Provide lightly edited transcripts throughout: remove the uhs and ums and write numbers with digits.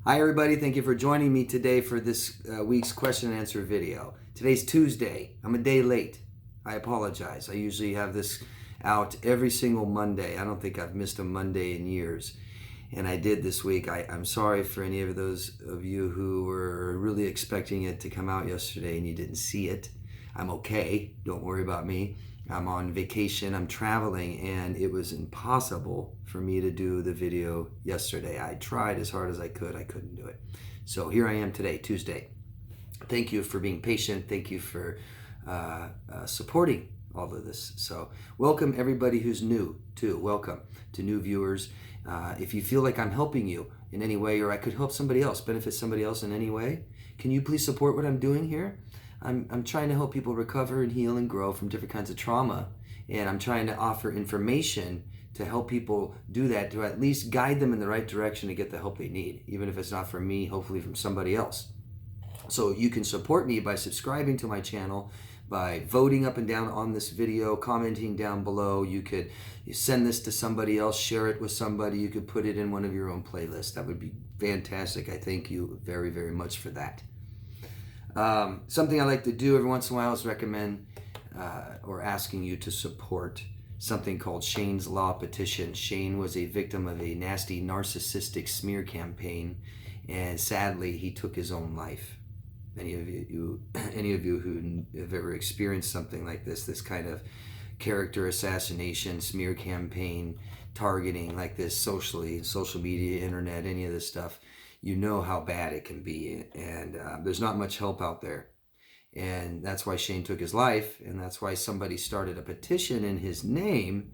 Hi everybody, thank you for joining me today for this week's question and answer video. Today's Tuesday. I'm a day late. I apologize. I usually have this out every single Monday. I don't think I've missed a Monday in years. And I did this week. I'm sorry for any of those of you who were really expecting it to come out yesterday and you didn't see it. I'm okay. Don't worry about me. I'm on vacation, I'm traveling, and it was impossible for me to do the video yesterday. I tried as hard as I couldn't do it. So here I am today, Tuesday. Thank you for being patient. Thank you for supporting all of this. So welcome everybody who's new too. Welcome to new viewers. If you feel like I'm helping you in any way, or I could help somebody else, benefit somebody else in any way, can you please support what I'm doing here? I'm trying to help people recover and heal and grow from different kinds of trauma. And I'm trying to offer information to help people do that, to at least guide them in the right direction to get the help they need, even if it's not from me, hopefully from somebody else. So you can support me by subscribing to my channel, by voting up and down on this video, commenting down below. You could send this to somebody else, share it with somebody. You could put it in one of your own playlists. That would be fantastic. I thank you very, very much for that. Something I like to do every once in a while is recommend or asking you to support something called Shane's Law Petition. Shane was a victim of a nasty narcissistic smear campaign, and sadly he took his own life. Any of you who have ever experienced something like this kind of character assassination, smear campaign, targeting like this socially, social media, internet, any of this stuff, you know how bad it can be, and there's not much help out there. And that's why Shane took his life, and that's why somebody started a petition in his name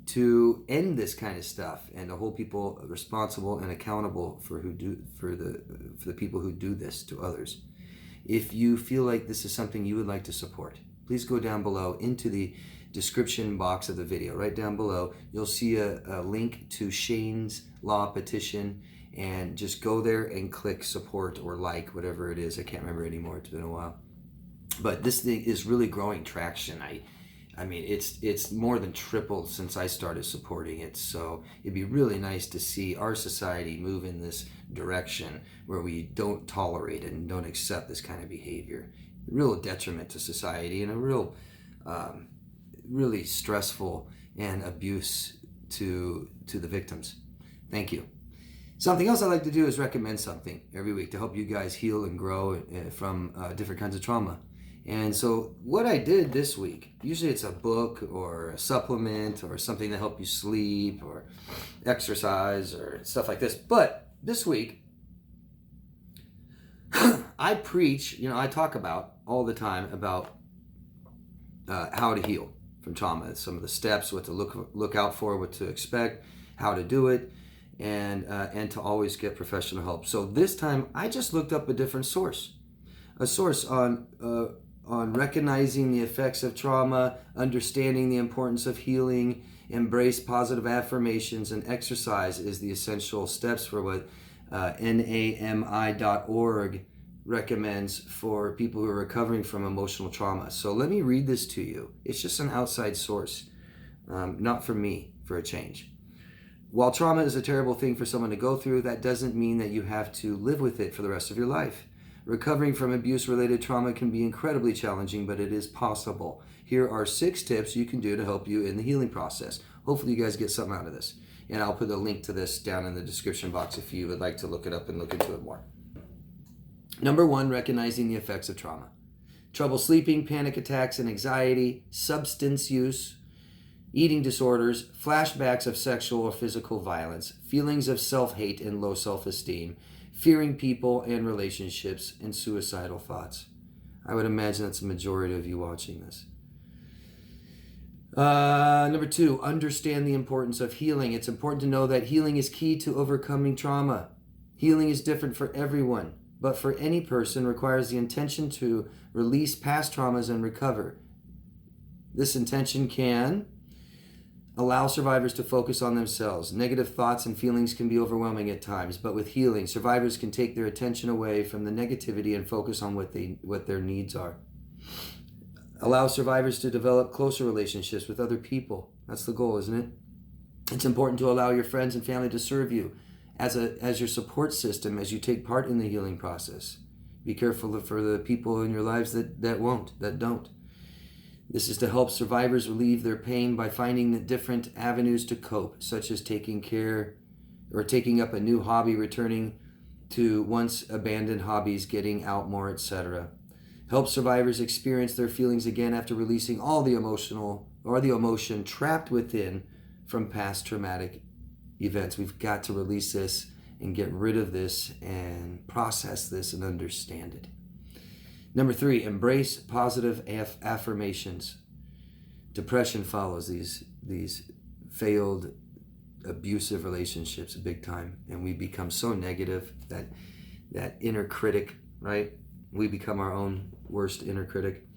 to end this kind of stuff and to hold people responsible and accountable for the people who do this to others. If you feel like this is something you would like to support, please go down below into the description box of the video. Right down below, you'll see a link to Shane's Law Petition, and just go there and click support or like, whatever it is. I can't remember anymore. It's been a while. But this thing is really growing traction. I mean, it's more than tripled since I started supporting it. So it'd be really nice to see our society move in this direction where we don't tolerate it and don't accept this kind of behavior. A real detriment to society and a real, really stressful and abuse to the victims. Thank you. Something else I like to do is recommend something every week to help you guys heal and grow from different kinds of trauma. And so what I did this week, usually it's a book or a supplement or something to help you sleep or exercise or stuff like this. But this week, I preach, I talk about all the time about how to heal from trauma, some of the steps, what to look out for, what to expect, how to do it, and to always get professional help. So this time I just looked up a different source, a source on recognizing the effects of trauma, understanding the importance of healing, embrace positive affirmations, and exercise is the essential steps for what NAMI.org recommends for people who are recovering from emotional trauma. So let me read this to you. It's just an outside source, not from me, for a change. While trauma is a terrible thing for someone to go through, that doesn't mean that you have to live with it for the rest of your life. Recovering from abuse-related trauma can be incredibly challenging, but it is possible. Here are 6 tips you can do to help you in the healing process. Hopefully you guys get something out of this. And I'll put a link to this down in the description box if you would like to look it up and look into it more. Number 1, recognizing the effects of trauma. Trouble sleeping, panic attacks and anxiety, substance use, eating disorders, flashbacks of sexual or physical violence, feelings of self-hate and low self-esteem, fearing people and relationships, and suicidal thoughts. I would imagine that's the majority of you watching this. Number 2, understand the importance of healing. It's important to know that healing is key to overcoming trauma. Healing is different for everyone, but for any person requires the intention to release past traumas and recover. This intention can allow survivors to focus on themselves. Negative thoughts and feelings can be overwhelming at times, but with healing, survivors can take their attention away from the negativity and focus on what their needs are. Allow survivors to develop closer relationships with other people. That's the goal, isn't it? It's important to allow your friends and family to serve you as your support system as you take part in the healing process. Be careful for the people in your lives that don't. This is to help survivors relieve their pain by finding the different avenues to cope, such as taking care or taking up a new hobby, returning to once abandoned hobbies, getting out more, etc. Help survivors experience their feelings again after releasing all the emotion trapped within from past traumatic events. We've got to release this and get rid of this and process this and understand it. Number 3, embrace positive affirmations. Depression follows these failed abusive relationships big time, and we become so negative that inner critic, right? We become our own worst inner critic.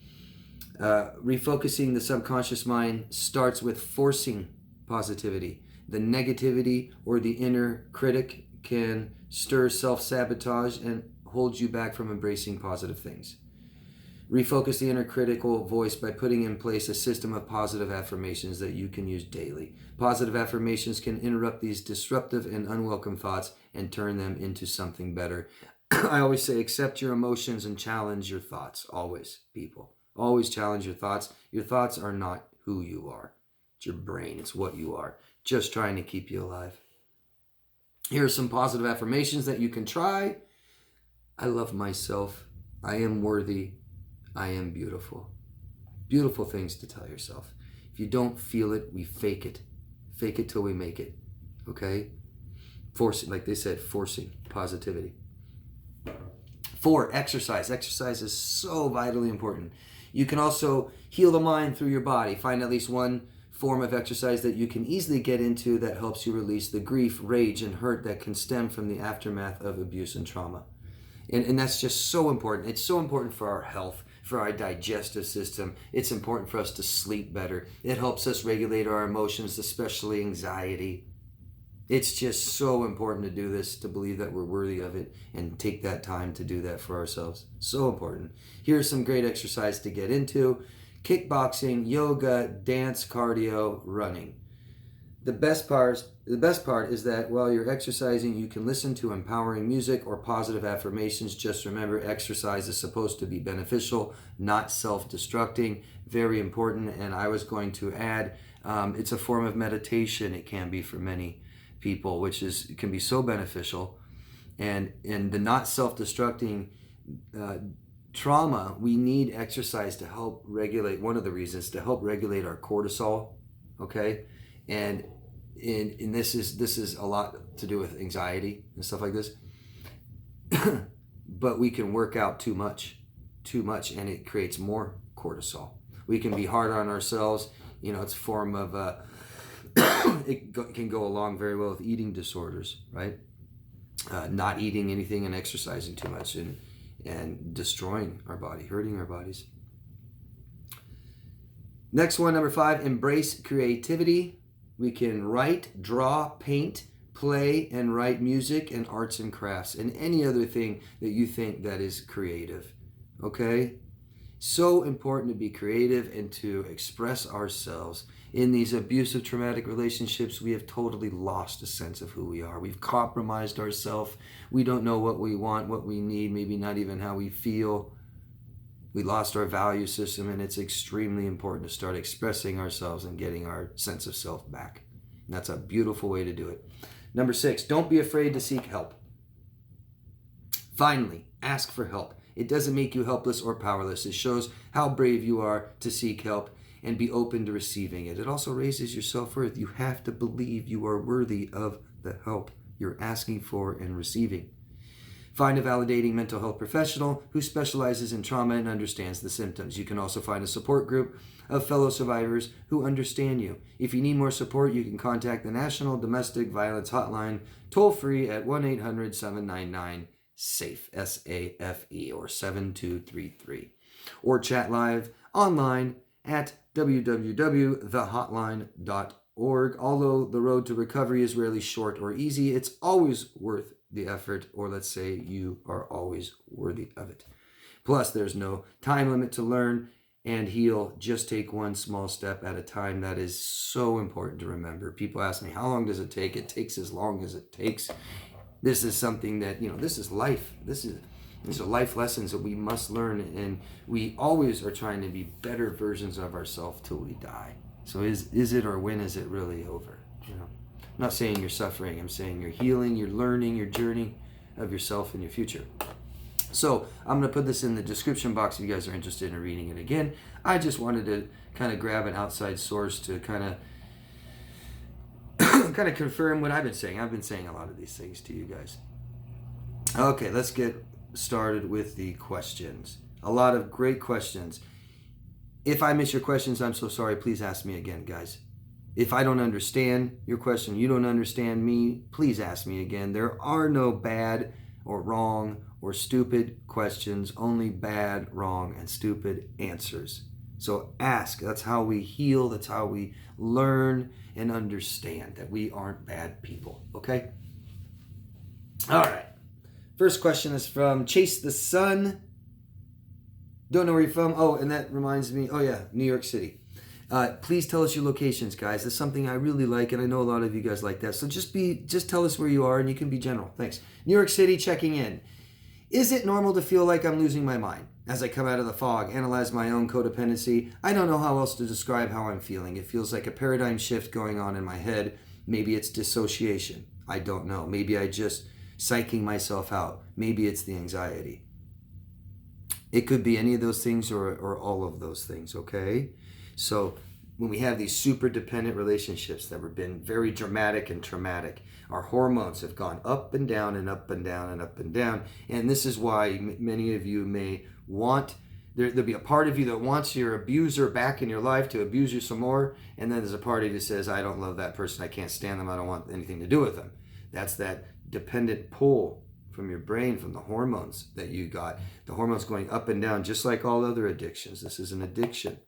Refocusing the subconscious mind starts with forcing positivity. The negativity or the inner critic can stir self-sabotage and hold you back from embracing positive things. Refocus the inner critical voice by putting in place a system of positive affirmations that you can use daily. Positive affirmations can interrupt these disruptive and unwelcome thoughts and turn them into something better. I always say, accept your emotions and challenge your thoughts. Always, people. Always challenge your thoughts. Your thoughts are not who you are. It's your brain. It's what you are. Just trying to keep you alive. Here are some positive affirmations that you can try. I love myself. I am worthy. I am beautiful. Beautiful things to tell yourself. If you don't feel it, we fake it. Fake it till we make it. Okay? Force it, like they said, forcing positivity. 4, exercise. Exercise is so vitally important. You can also heal the mind through your body. Find at least one form of exercise that you can easily get into that helps you release the grief, rage, and hurt that can stem from the aftermath of abuse and trauma. And that's just so important. It's so important for our health, for our digestive system. It's important for us to sleep better. It helps us regulate our emotions, especially anxiety. It's just so important to do this, to believe that we're worthy of it and take that time to do that for ourselves. So important. Here's some great exercise to get into. Kickboxing, yoga, dance, cardio, running. The best part is that while you're exercising, you can listen to empowering music or positive affirmations. Just remember, exercise is supposed to be beneficial, not self-destructing. Very important. And I was going to add, it's a form of meditation. It can be for many people, which can be so beneficial. And in the not self-destructing trauma, we need exercise to help regulate. One of the reasons to help regulate our cortisol. Okay. And this is a lot to do with anxiety and stuff like this. But we can work out too much, and it creates more cortisol. We can be hard on ourselves. It's a form of it can go along very well with eating disorders, right? Not eating anything and exercising too much and destroying our body, hurting our bodies. Next one, number 5, embrace creativity. We can write, draw, paint, play, and write music and arts and crafts and any other thing that you think that is creative. Okay? So important to be creative and to express ourselves. In these abusive, traumatic relationships, we have totally lost a sense of who we are. We've compromised ourselves. We don't know what we want, what we need, maybe not even how we feel. We lost our value system, and it's extremely important to start expressing ourselves and getting our sense of self back. And that's a beautiful way to do it. Number 6, don't be afraid to seek help. Finally, ask for help. It doesn't make you helpless or powerless. It shows how brave you are to seek help and be open to receiving it. It also raises your self-worth. You have to believe you are worthy of the help you're asking for and receiving. Find a validating mental health professional who specializes in trauma and understands the symptoms. You can also find a support group of fellow survivors who understand you. If you need more support, you can contact the National Domestic Violence Hotline toll-free at 1-800-799-SAFE, S-A-F-E, or 7233. Or chat live online at www.thehotline.org. Although the road to recovery is rarely short or easy, it's always worth the effort, or let's say you are always worthy of it. Plus, there's no time limit to learn and heal. Just take one small step at a time. That is so important to remember. People ask me, how long does it take? It takes as long as it takes. This is something that, this is life. These are life lessons that we must learn, and we always are trying to be better versions of ourselves till we die. So is it, or when is it really over? I'm not saying you're suffering. I'm saying you're healing, you're learning your journey of yourself and your future. So I'm going to put this in the description box if you guys are interested in reading it again. I just wanted to kind of grab an outside source to kind of confirm what I've been saying. I've been saying a lot of these things to you guys. Okay, let's get started with the questions. A lot of great questions. If I miss your questions, I'm so sorry. Please ask me again, guys. If I don't understand your question, you don't understand me, please ask me again. There are no bad or wrong or stupid questions, only bad, wrong, and stupid answers. So ask. That's how we heal. That's how we learn and understand that we aren't bad people. Okay? All right. First question is from Chase the Sun. Don't know where you're from. Oh, and that reminds me. Oh, yeah, New York City. Please tell us your locations, guys. That's something I really like, and I know a lot of you guys like that. So just tell us where you are, and you can be general. Thanks. New York City checking in. Is it normal to feel like I'm losing my mind? As I come out of the fog, analyze my own codependency, I don't know how else to describe how I'm feeling. It feels like a paradigm shift going on in my head. Maybe it's dissociation. I don't know. Maybe I just psyching myself out. Maybe it's the anxiety. It could be any of those things or all of those things, okay? So when we have these super dependent relationships that have been very dramatic and traumatic, our hormones have gone up and down and up and down and up and down. And this is why many of you may want, there'll be a part of you that wants your abuser back in your life to abuse you some more. And then there's a part of you that says, I don't love that person. I can't stand them. I don't want anything to do with them. That's that dependent pull from your brain, from the hormones that you got. The hormones going up and down, just like all other addictions. This is an addiction.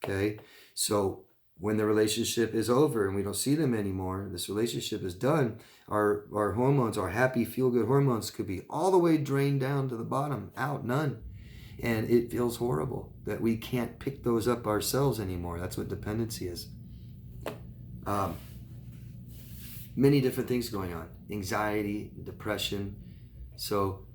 Okay, so when the relationship is over and we don't see them anymore, this relationship is done, our hormones, our happy, feel-good hormones could be all the way drained down to the bottom, out, none. And it feels horrible that we can't pick those up ourselves anymore. That's what dependency is. Many different things going on. Anxiety, depression. So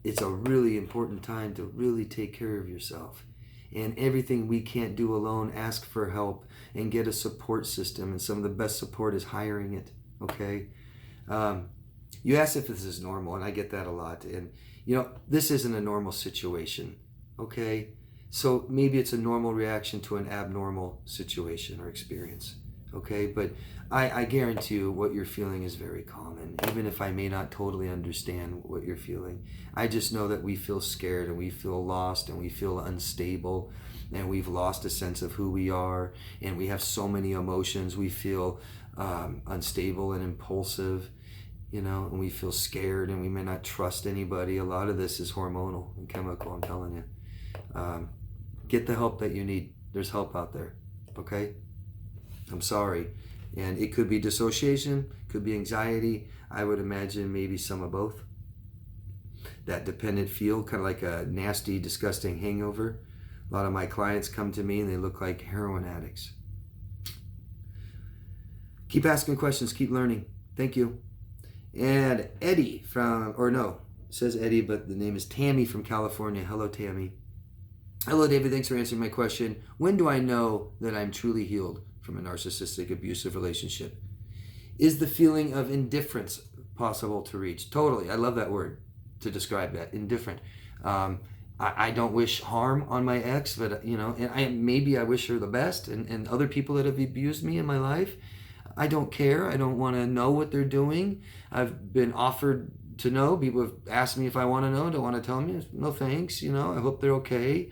it's a really important time to really take care of yourself. And everything we can't do alone, ask for help and get a support system. And some of the best support is hiring it, okay? You asked if this is normal, and I get that a lot. And, this isn't a normal situation, okay? So maybe it's a normal reaction to an abnormal situation or experience, okay? But I guarantee you what you're feeling is very common, even if I may not totally understand what you're feeling. I just know that we feel scared and we feel lost and we feel unstable and we've lost a sense of who we are, and we have so many emotions. We feel unstable and impulsive, and we feel scared and we may not trust anybody. A lot of this is hormonal and chemical, I'm telling you. Get the help that you need. There's help out there, okay? I'm sorry. And it could be dissociation, could be anxiety. I would imagine maybe some of both. That dependent feel, kind of like a nasty, disgusting hangover. A lot of my clients come to me and they look like heroin addicts. Keep asking questions, keep learning. Thank you. And Eddie says Eddie, but the name is Tammy from California. Hello, Tammy. Hello, David. Thanks for answering my question. When do I know that I'm truly healed from a narcissistic, abusive relationship? Is the feeling of indifference possible to reach? Totally. I love that word to describe that. Indifferent. I don't wish harm on my ex, but and maybe I wish her the best, and other people that have abused me in my life. I don't care. I don't want to know what they're doing. I've been offered to know. People have asked me if I want to know. Don't want to tell me. No thanks. I hope they're okay.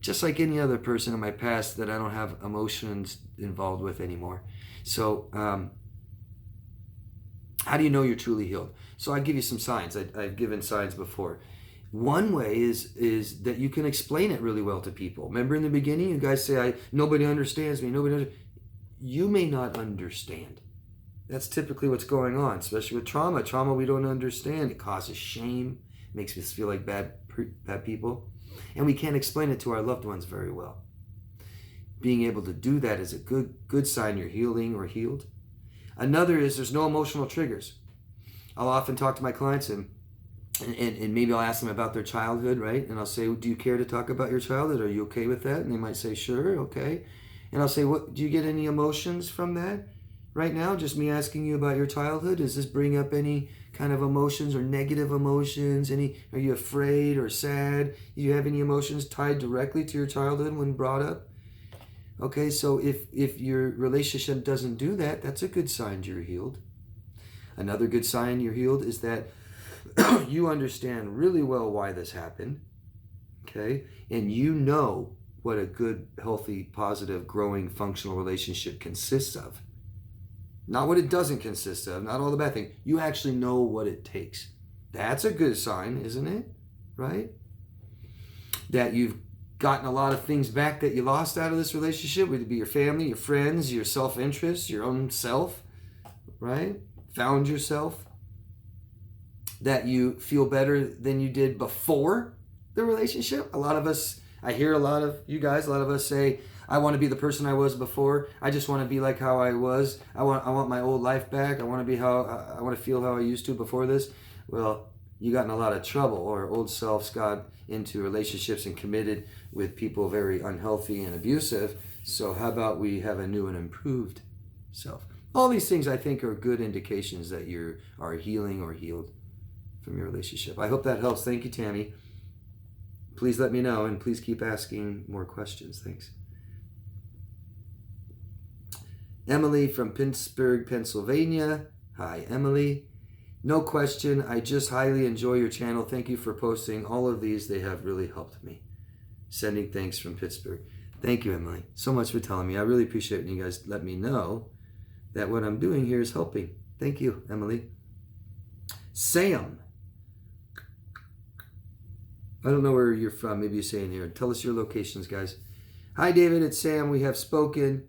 Just like any other person in my past that I don't have emotions involved with anymore. So how do you know you're truly healed? So I give you some signs. I've given signs before. One way is that you can explain it really well to people. Remember in the beginning, you guys say, nobody understands me. You may not understand. That's typically what's going on, especially with trauma. Trauma we don't understand. It causes shame, makes us feel like bad people. And we can't explain it to our loved ones very well. Being able to do that is a good sign you're healing or healed. Another is there's no emotional triggers. I'll often talk to my clients and maybe I'll ask them about their childhood, right? And I'll say, do you care to talk about your childhood? Are you okay with that? And they might say, sure, okay. And I'll say, what, do you get any emotions from that right now? Just me asking you about your childhood? Does this bring up any kind of emotions or negative emotions? Are you afraid or sad? Do you have any emotions tied directly to your childhood when brought up? Okay, so if your relationship doesn't do that, that's a good sign you're healed. Another good sign you're healed is that you understand really well why this happened, okay? And you know what a good, healthy, positive, growing, functional relationship consists of. Not what it doesn't consist of, not all the bad things. You actually know what it takes. That's a good sign, isn't it? Right? That you've gotten a lot of things back that you lost out of this relationship, whether it be your family, your friends, your self-interest, your own self, right? Found yourself. That you feel better than you did before the relationship. A lot of us, I hear a lot of you guys, a lot of us say, I want to be the person I was before. I just want to be like how I was. I want my old life back. I want to feel how I used to before this. Well, you got in a lot of trouble, or old selves got into relationships and committed with people very unhealthy and abusive. So how about we have a new and improved self? All these things I think are good indications that you are healing or healed from your relationship. I hope that helps. Thank you, Tammy. Please let me know, and please keep asking more questions. Thanks. Emily from Pittsburgh, Pennsylvania. Hi, Emily. No question. I just highly enjoy your channel. Thank you for posting all of these. They have really helped me. Sending thanks from Pittsburgh. Thank you, Emily, so much for telling me. I really appreciate when you guys let me know that what I'm doing here is helping. Thank you, Emily. Sam. I don't know where you're from. Maybe you say in here. Tell us your locations, guys. Hi, David. It's Sam. We have spoken.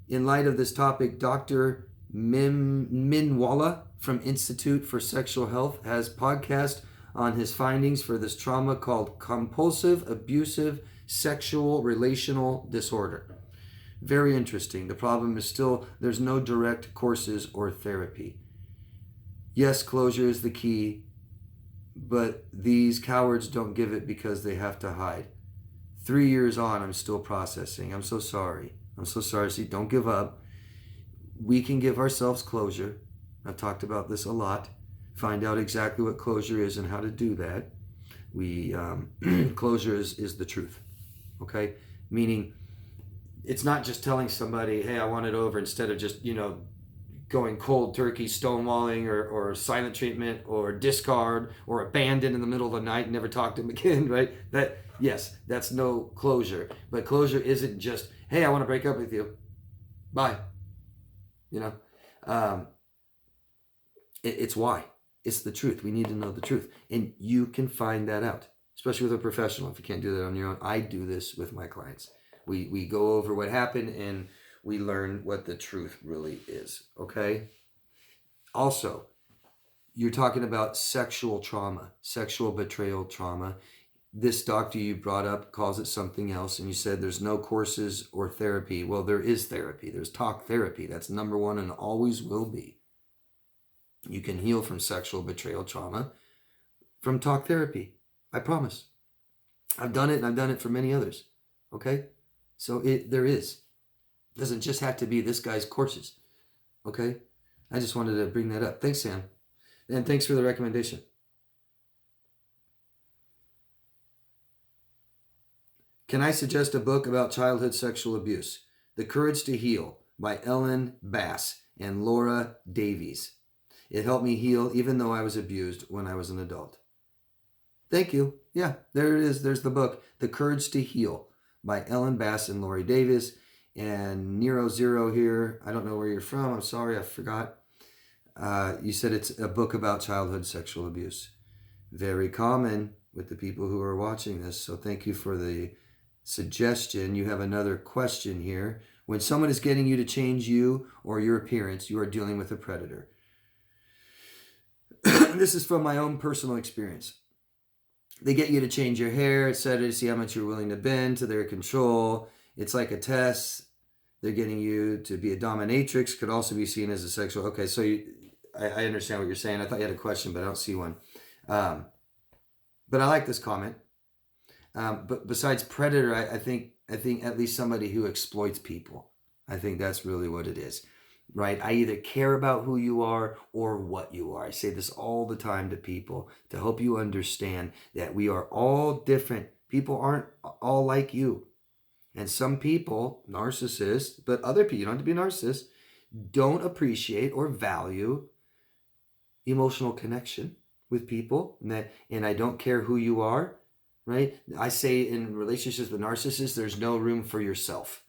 In light of this topic, Dr. Minwala from Institute for Sexual Health has podcast on his findings for this trauma called compulsive abusive sexual relational disorder. Very interesting. The problem is still there's no direct courses or therapy. Yes, closure is the key, but these cowards don't give it because they have to hide. 3 years on, I'm still processing. I'm so sorry. I'm so sorry. See, don't give up. We can give ourselves closure. I've talked about this a lot. Find out exactly what closure is and how to do that. Closure is the truth. Okay? Meaning, it's not just telling somebody, hey, I want it over, instead of just, going cold turkey, stonewalling, or silent treatment, or discard, or abandon in the middle of the night and never talk to them again, right? Yes, that's no closure. But closure isn't just, hey, I want to break up with you. Bye. It's why. It's the truth. We need to know the truth. And you can find that out, especially with a professional. If you can't do that on your own, I do this with my clients. We go over what happened and we learn what the truth really is, okay? Also, you're talking about sexual trauma, sexual betrayal trauma. This doctor you brought up calls it something else, and you said there's no courses or therapy. Well, there is therapy. There's talk therapy. That's number one and always will be. You can heal from sexual betrayal trauma from talk therapy. I promise. I've done it, and I've done it for many others, okay? So there is. It doesn't just have to be this guy's courses, okay? I just wanted to bring that up. Thanks, Sam. And thanks for the recommendation. Can I suggest a book about childhood sexual abuse? The Courage to Heal by Ellen Bass and Laura Davies. It helped me heal even though I was abused when I was an adult. Thank you. Yeah, there it is. There's the book, The Courage to Heal by Ellen Bass and Lori Davis. And Nero Zero here, I don't know where you're from. I'm sorry, I forgot. You said it's a book about childhood sexual abuse. Very common with the people who are watching this. So thank you for the suggestion. You have another question here. When someone is getting you to change you or your appearance, you are dealing with a predator. This is from my own personal experience. They get you to change your hair, etc., to see how much you're willing to bend to their control. It's like a test. They're getting you to be a dominatrix, could also be seen as a sexual. Okay, so I understand what you're saying. I thought you had a question, but I don't see one. But I like this comment. But besides predator, I think at least somebody who exploits people. I think that's really what it is, right? I either care about who you are or what you are. I say this all the time to people to help you understand that we are all different. People aren't all like you. And some people, narcissists, but other people, you don't have to be a narcissist, don't appreciate or value emotional connection with people. And I don't care who you are, right? I say in relationships with narcissists, there's no room for yourself.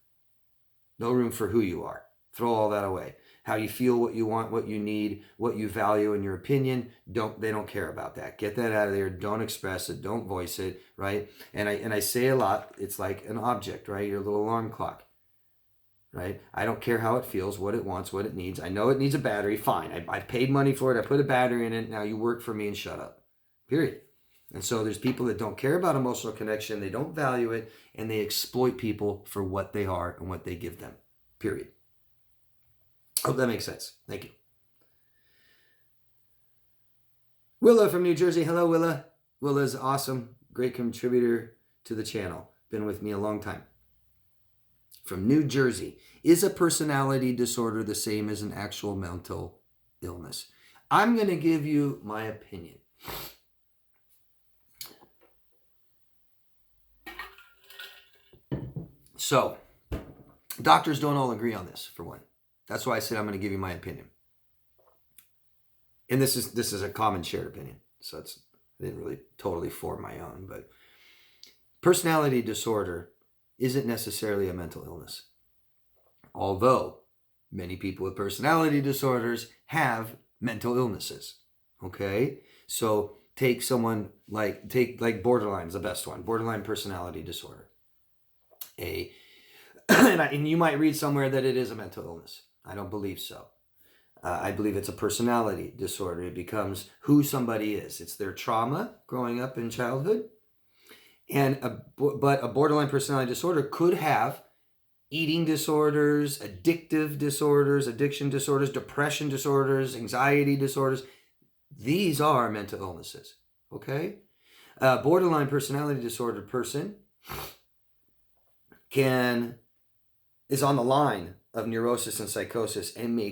No room for who you are. Throw all that away. How you feel, what you want, what you need, what you value in your opinion, they don't care about that. Get that out of there. Don't express it. Don't voice it, right? And I say a lot, it's like an object, right? Your little alarm clock, right? I don't care how it feels, what it wants, what it needs. I know it needs a battery. Fine. I paid money for it. I put a battery in it. Now you work for me and shut up. Period. And so there's people that don't care about emotional connection, they don't value it, and they exploit people for what they are and what they give them. Period. Hope that makes sense. Thank you. Willa from New Jersey. Hello, Willa. Willa's awesome. Great contributor to the channel. Been with me a long time. From New Jersey. Is a personality disorder the same as an actual mental illness? I'm going to give you my opinion. So, doctors don't all agree on this, for one. That's why I said I'm going to give you my opinion. And this is a common shared opinion. So I didn't really totally form my own. But personality disorder isn't necessarily a mental illness. Although many people with personality disorders have mental illnesses. Okay? So take someone like borderline is the best one. Borderline personality disorder. And you might read somewhere that it is a mental illness. I don't believe so. I believe it's a personality disorder. It becomes who somebody is. It's their trauma growing up in childhood. But a borderline personality disorder could have eating disorders, addictive disorders, addiction disorders, depression disorders, anxiety disorders. These are mental illnesses. Okay? A borderline personality disorder person is on the line of neurosis and psychosis and may